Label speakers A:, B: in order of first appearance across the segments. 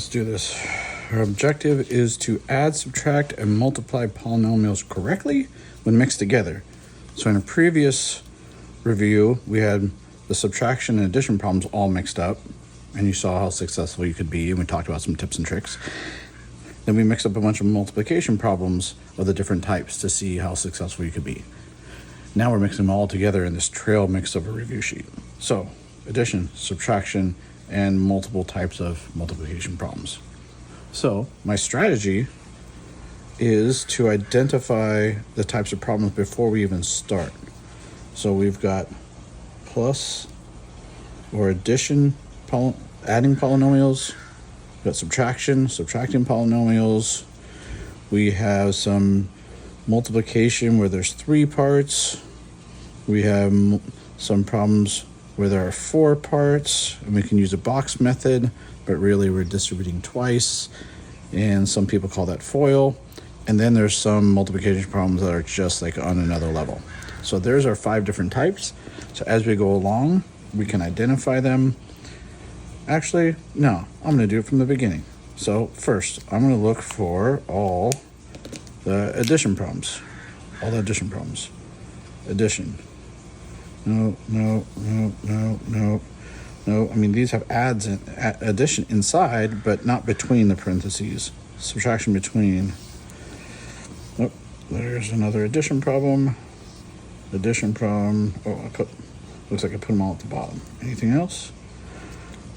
A: let's do this. Our objective is to add, subtract, and multiply polynomials correctly when mixed together. So in a previous review, we had the subtraction and addition problems all mixed up, and you saw how successful you could be, and we talked about some tips and tricks. Then we mixed up a bunch of multiplication problems of the different types to see how successful you could be. Now we're mixing them all together in this trail mix of a review sheet. So addition, subtraction, and multiple types of multiplication problems. So my strategy is to identify the types of problems before we even start. So we've got plus or addition, adding polynomials. We've got subtraction, subtracting polynomials. We have some multiplication where there's 3 parts. We have some problems where there are 4 parts, and we can use a box method, but really we're distributing twice, and some people call that FOIL. And then there's some multiplication problems that are just like on another level. So there's our 5 different types. So as we go along, we can identify them. Actually, no, I'm going to do it from the beginning. So first, I'm going to look for all the addition problems. All the addition problems. Addition. No. I mean, these have adds and addition inside, but not between the parentheses. Subtraction between. Oh, there's another addition problem. Addition problem. Oh, looks like I put them all at the bottom. Anything else?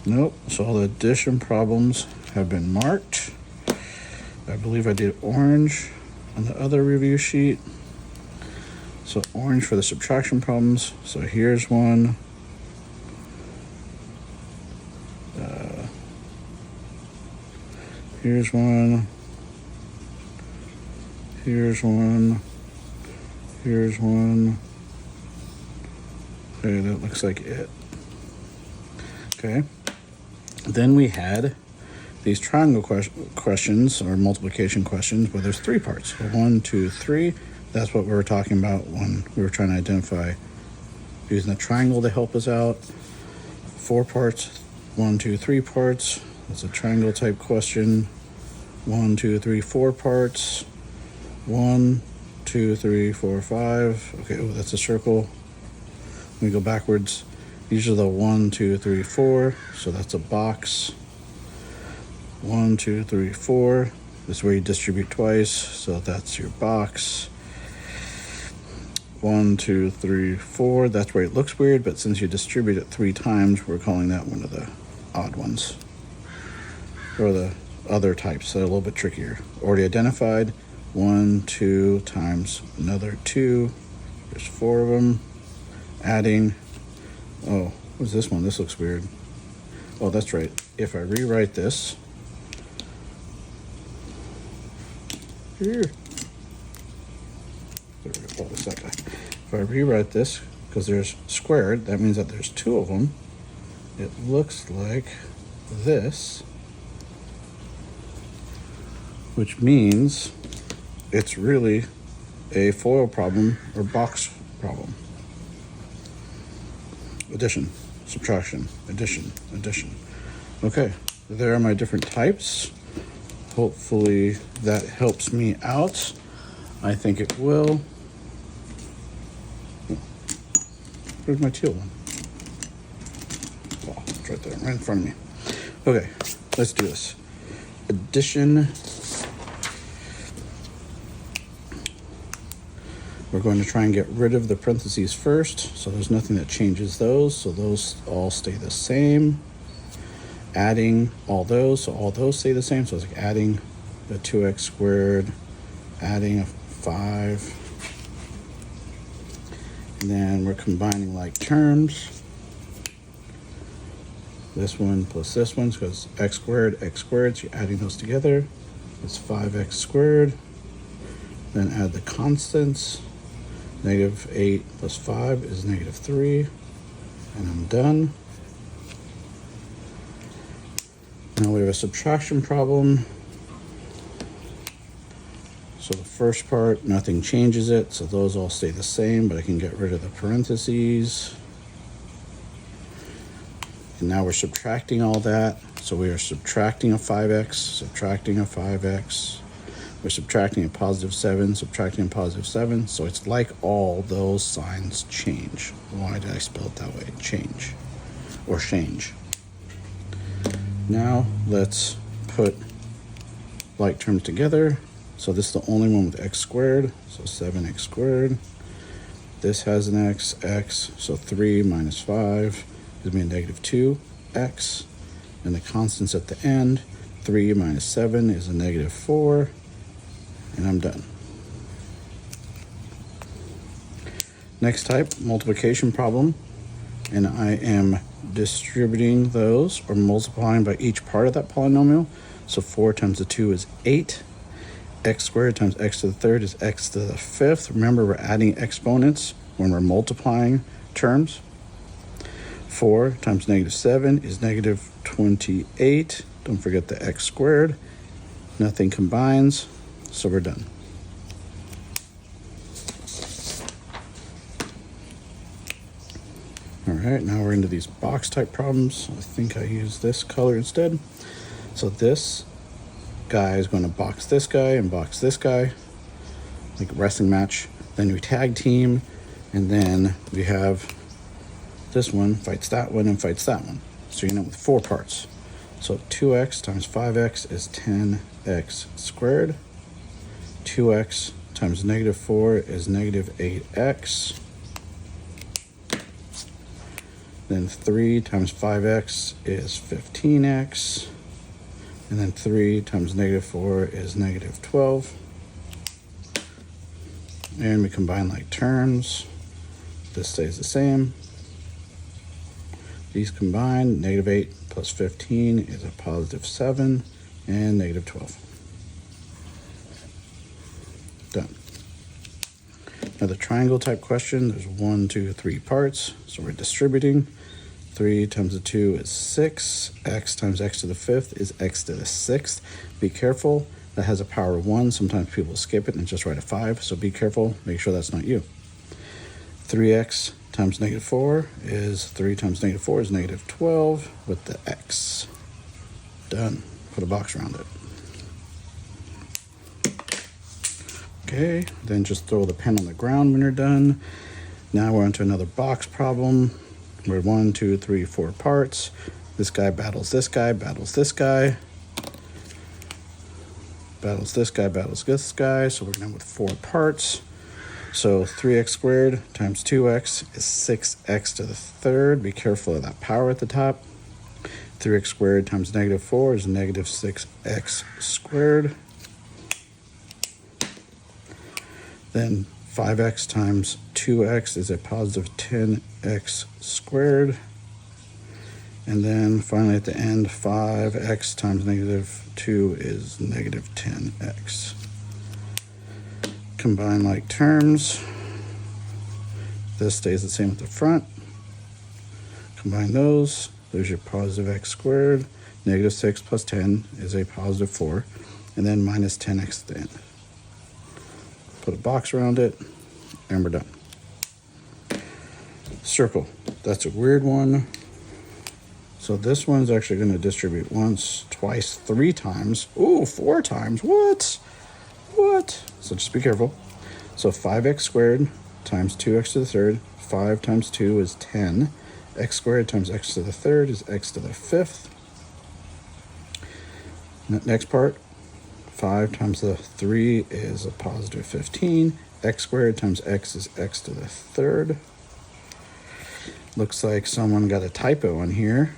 A: Nope. So all the addition problems have been marked. I believe I did orange on the other review sheet. So orange for the subtraction problems. So here's one. Here's one. Here's one. Here's one. Okay, that looks like it. Okay. Then we had these triangle questions or multiplication questions where there's 3 parts. So 1, 2, 3. That's what we were talking about when we were trying to identify using the triangle to help us out. 4 parts, 1, 2, 3 parts. That's a triangle type question. 1, 2, 3, 4 parts. 1, 2, 3, 4, 5. Okay, oh, that's a circle. Let me go backwards. These are the 1, 2, 3, 4. So that's a box. 1, 2, 3, 4. This is where you distribute twice. So that's your box. 1, 2, 3, 4. That's where it looks weird, but since you distribute it 3 times, we're calling that one of the odd ones. Or the other types that are a little bit trickier. Already identified. 1, 2 times another 2. There's 4 of them. Adding. Oh, what's this one? This looks weird. Oh, that's right. If I rewrite this. Here. There we go. Oh, it's that guy. If I rewrite this, because there's squared, that means that there's 2 of them. It looks like this, which means it's really a FOIL problem or box problem. Addition, subtraction, addition, addition. Okay, there are my different types. Hopefully that helps me out. I think it will. Where's my teal one? Oh, it's right there, right in front of me. Okay, let's do this. Addition. We're going to try and get rid of the parentheses first, so there's nothing that changes those, so those all stay the same. Adding all those, so all those stay the same, so it's like adding a 2x squared, adding a 5, and then we're combining like terms. This one plus this one, so it's x squared, so you're adding those together. It's 5x squared. Then add the constants. Negative 8 plus 5 is negative 3. And I'm done. Now we have a subtraction problem. So the first part, nothing changes it. So those all stay the same, but I can get rid of the parentheses. And now we're subtracting all that. So we are subtracting a 5x, subtracting a 5x. We're subtracting a positive 7, subtracting a positive 7. So it's like all those signs change. Why did I spell it that way? Change or change. Now let's put like terms together. So this is the only one with x squared. So 7x squared. This has an x. So 3 minus 5 is going to be a negative 2x. And the constants at the end, 3 minus 7 is a negative 4. And I'm done. Next type, multiplication problem. And I am distributing those or multiplying by each part of that polynomial. So 4 times the 2 is 8. X squared times x to the third is x to the fifth. Remember, we're adding exponents when we're multiplying terms. 4 times negative 7 is negative 28. Don't forget the x squared. Nothing combines, so we're done. All right, now we're into these box type problems. I think I use this color instead. So this guy is going to box this guy and box this guy, like a wrestling match. Then we tag team, and then we have this one fights that one and fights that one. So you end up with 4 parts. So 2x times 5x is 10x squared. 2x times negative 4 is negative 8x. Then 3 times 5x is 15x. And then 3 times negative 4 is negative 12. And we combine like terms. This stays the same. These combine, negative 8 plus 15 is a positive 7, and negative 12. Done. Now the triangle type question, there's 1, 2, 3 parts, so we're distributing. 3 times the 2 is 6. X times x to the fifth is x to the sixth. Be careful, that has a power of 1. Sometimes people skip it and just write a 5, so be careful, make sure that's not you. 3x times negative 4 is 3 times negative 4 is negative 12 with the x. Done. Put a box around it. Okay, then just throw the pen on the ground when you're done. Now we're onto another box problem. We're 1, 2, 3, 4 parts. This guy battles this guy, battles this guy. Battles this guy, battles this guy. So we're gonna end with 4 parts. So 3x squared times 2x is 6x to the third. Be careful of that power at the top. 3x squared times negative 4 is negative 6x squared. Then 5x times 2x is a positive 10x squared. And then finally at the end, 5x times negative 2 is negative 10x. Combine like terms. This stays the same at the front. Combine those. There's your positive x squared. Negative 6 plus 10 is a positive 4. And then minus 10x at the end. Put a box around it, and we're done. Circle. That's a weird one. So this one's actually going to distribute once, twice, 3 times. Ooh, 4 times. What? So just be careful. So 5x squared times 2x to the third. 5 times 2 is 10. X squared times x to the third is x to the fifth. Next part, 5 times the 3 is a positive 15. X squared times x is x to the third. Looks like someone got a typo on here.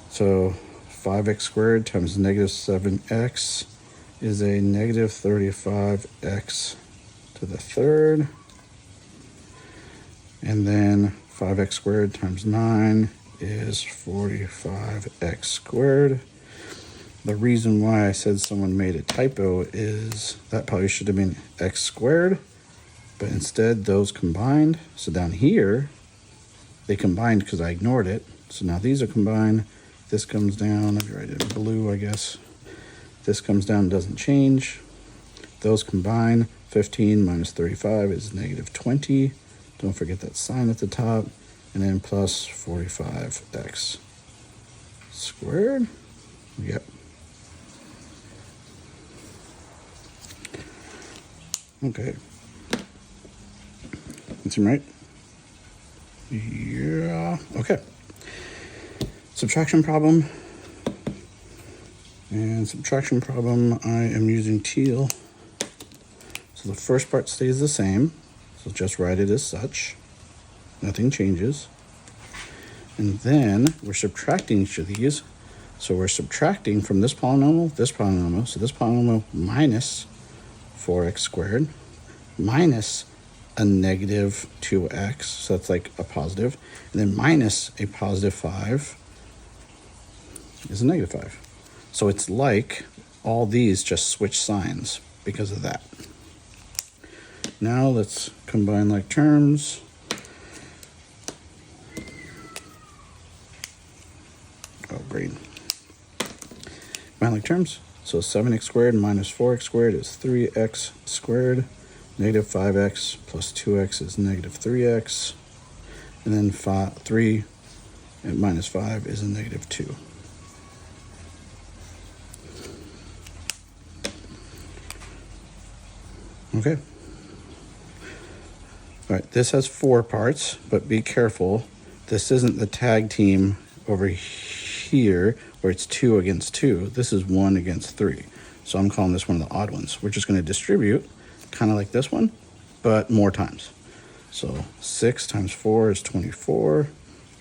A: So 5x squared times negative 7x is a negative 35x to the third. And then 5x squared times 9 is 45x squared. The reason why I said someone made a typo is that probably should have been x squared, but instead those combined. So down here, they combined because I ignored it. So now these are combined. This comes down, I'll write it in blue, I guess. This comes down, doesn't change. Those combine. 15 minus 35 is negative 20. Don't forget that sign at the top. And then plus 45x. squared. Yep. Okay. That seem right? Yeah. Okay. Subtraction problem. And subtraction problem, I am using teal. So the first part stays the same. So just write it as such. Nothing changes. And then we're subtracting each of these. So we're subtracting from this polynomial. So this polynomial minus 4x squared minus a negative 2x. So that's like a positive. And then minus a positive 5 is a negative 5. So it's like all these just switch signs because of that. Now let's combine like terms. Oh, green. Combine like terms. So 7x squared minus 4x squared is 3x squared. Negative 5x plus 2x is negative 3x. And then 3 and minus 5 is a negative 2. Okay. All right, this has 4 parts, but be careful. This isn't the tag team over here where it's 2 against 2. This is 1 against 3. So I'm calling this one of the odd ones. We're just going to distribute kind of like this one, but more times. So 6 times 4 is 24.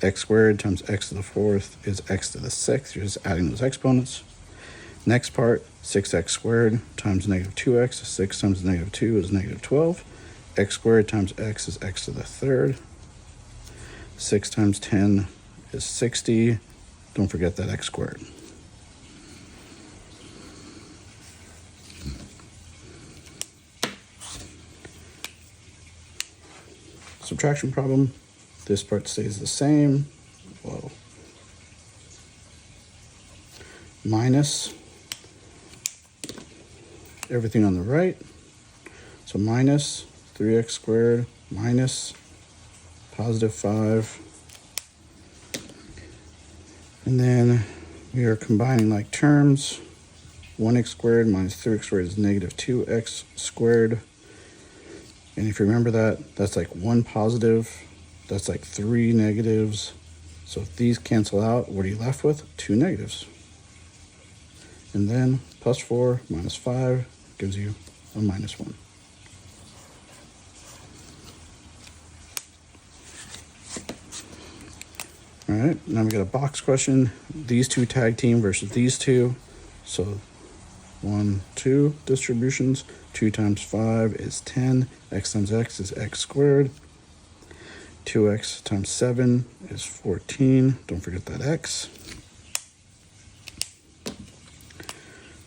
A: X squared times x to the 4th is x to the 6th. You're just adding those exponents. Next part, 6x squared times negative 2x. 6 times negative 2 is negative 12. X squared times x is x to the 3rd. 6 times 10 is 60. Don't forget that x squared. Subtraction problem. This part stays the same. Whoa. Minus everything on the right. So minus 3x squared minus positive 5. And then we are combining like terms. 1x squared minus 3x squared is negative 2x squared. And if you remember that, that's like 1 positive. That's like 3 negatives. So if these cancel out, what are you left with? 2 negatives. And then plus 4 minus 5 gives you a minus 1. All right, now we got a box question. These two tag team versus these two. So 1, 2 distributions. 2 times 5 is 10. X times x is x squared. 2x times 7 is 14. Don't forget that x.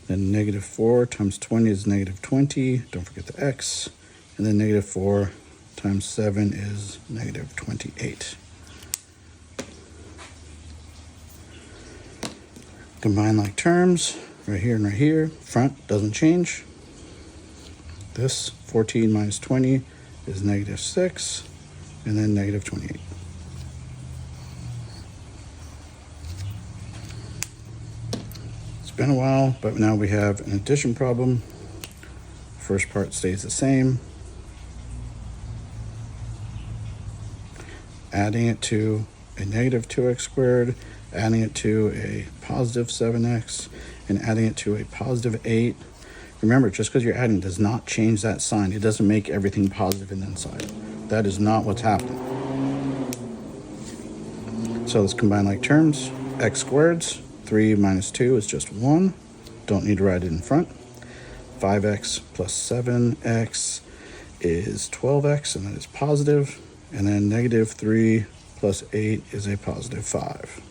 A: Then negative 4 times 20 is negative 20. Don't forget the x. And then negative 4 times 7 is negative 28. Combine like terms, right here and right here. Front doesn't change. This 14 minus 20 is negative 6, and then negative 28. It's been a while, but now we have an addition problem. First part stays the same. Adding it to a negative 2x squared, adding it to a positive 7x, and adding it to a positive 8. Remember, just because you're adding does not change that sign. It doesn't make everything positive in the inside. That is not what's happening. So let's combine like terms. X squareds, 3 minus 2 is just 1. Don't need to write it in front. 5x plus 7x is 12x, and that is positive. And then negative 3 plus 8 is a positive 5.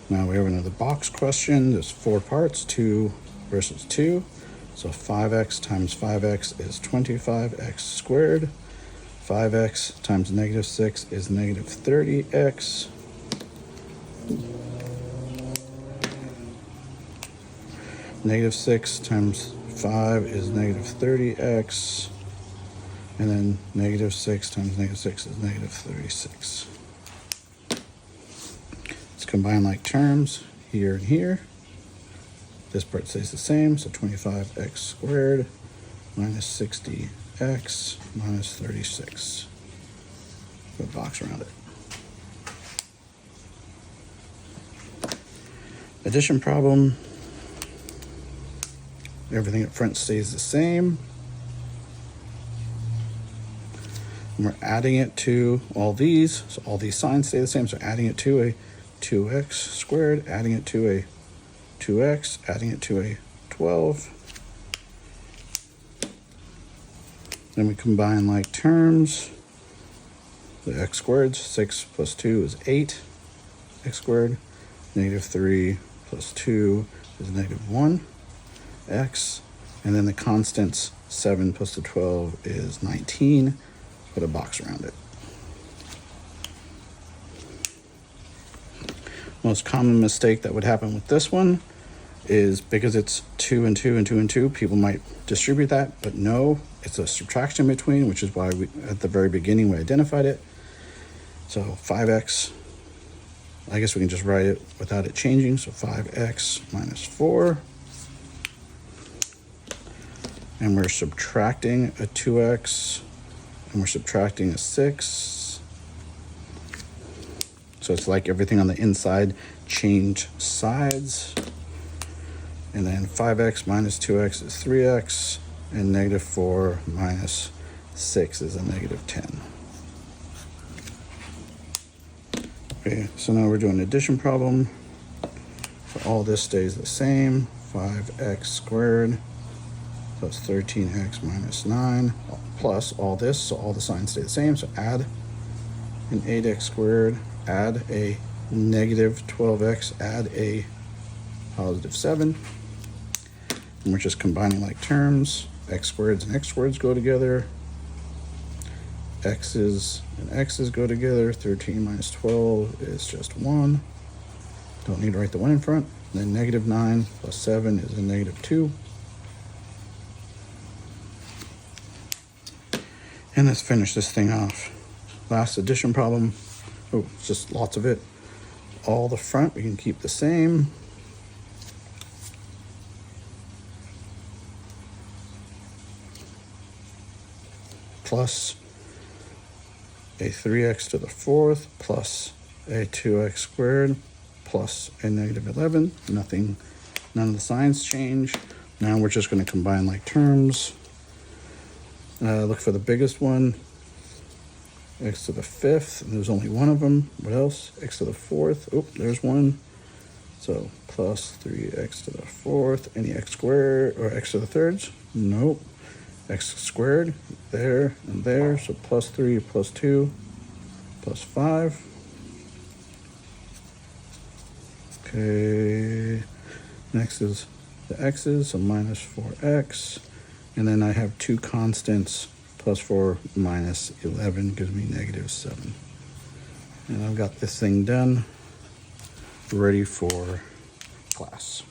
A: Now we have another box question. There's 4 parts, 2 versus 2. So 5x times 5x is 25x squared. 5x times negative 6 is negative 30x. Negative 6 times 5 is negative 30x, and then negative 6 times negative 6 is negative 36. Let's combine like terms here and here. This part stays the same, so 25x squared minus 60x minus 36. Put a box around it. Addition problem. Everything up front stays the same. And we're adding it to all these, so all these signs stay the same, so adding it to a 2x squared, adding it to a 2x, adding it to a 12. Then we combine like terms. The x squared, 6 plus 2 is 8, x squared. Negative 3 plus 2 is negative 1, x. And then the constants, 7 plus the 12 is 19. Put a box around it. Most common mistake that would happen with this one is because it's 2 and 2 and 2 and 2, people might distribute that, but no, it's a subtraction between, which is why we, at the very beginning, we identified it. So 5x, I guess we can just write it without it changing, so 5x minus 4. And we're subtracting a 2x, and we're subtracting a 6. So it's like everything on the inside change sides. And then 5x minus 2x is 3x, and negative 4 minus 6 is a negative 10. Okay, so now we're doing an addition problem. So all this stays the same. 5x squared plus 13x minus 9 plus all this, so all the signs stay the same. So add an 8x squared, add a negative 12x, add a positive 7. And we're just combining like terms. X squareds and x squareds go together. X's and x's go together. 13 minus 12 is just 1. Don't need to write the 1 in front. And then negative 9 plus 7 is a negative 2. And let's finish this thing off. Last addition problem. Oh, it's just lots of it. All the front we can keep the same. Plus a 3x to the 4th plus a 2x squared plus a negative 11. None of the signs change. Now we're just going to combine like terms. Look for the biggest one. X to the 5th, and there's only one of them. What else? X to the 4th. Oh, there's one. So plus 3x to the 4th. Any x squared or x to the 3rds? Nope. X squared, there and there, so plus 3 plus 2 plus 5. Okay, next is the x's, so minus 4x, and then I have two constants, plus 4 minus 11 gives me negative 7. And I've got this thing done, ready for class.